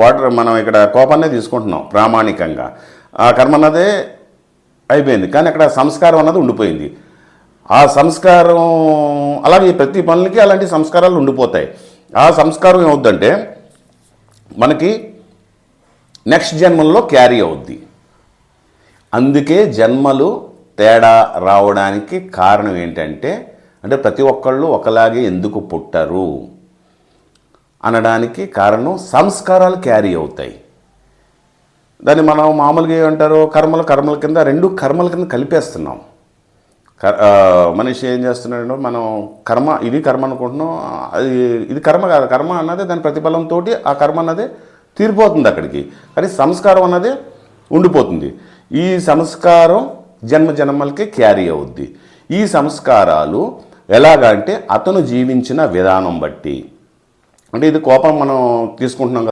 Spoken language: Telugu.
వాటర్ మనం ఇక్కడ కోపాన్నే తీసుకుంటున్నాం ప్రామాణికంగా. ఆ కర్మ అన్నదే అయిపోయింది, కానీ అక్కడ సంస్కారం అన్నది ఉండిపోయింది. ఆ సంస్కారం అలాగే ప్రతి పనులకి అలాంటి సంస్కారాలు ఉండిపోతాయి. ఆ సంస్కారం ఏమవుద్దంటే మనకి నెక్స్ట్ జన్మల్లో క్యారీ అవుద్ది. అందుకే జన్మలు తేడా రావడానికి కారణం ఏంటంటే, అంటే ప్రతి ఒక్కళ్ళు ఒకలాగే ఎందుకు పుట్టరు అనడానికి కారణం సంస్కారాలు క్యారీ అవుతాయి. దాన్ని మనం మామూలుగా ఏమంటారు, కర్మల కింద, రెండు కర్మల కింద కలిపేస్తున్నాం. మనిషి ఏం చేస్తున్నాడు, మనం ఇది కర్మ అనుకుంటున్నాం, ఇది కర్మ కాదు. కర్మ అన్నది దాని ప్రతిఫలంతో ఆ కర్మ అన్నది తీరిపోతుంది అక్కడికి, కానీ సంస్కారం అన్నది ఉండిపోతుంది. ఈ సంస్కారం జన్మలకి క్యారీ అవుద్ది. ఈ సంస్కారాలు ఎలాగంటే అతను జీవించిన విధానం బట్టి, అంటే ఇది కోపం మనం తీసుకుంటున్నాం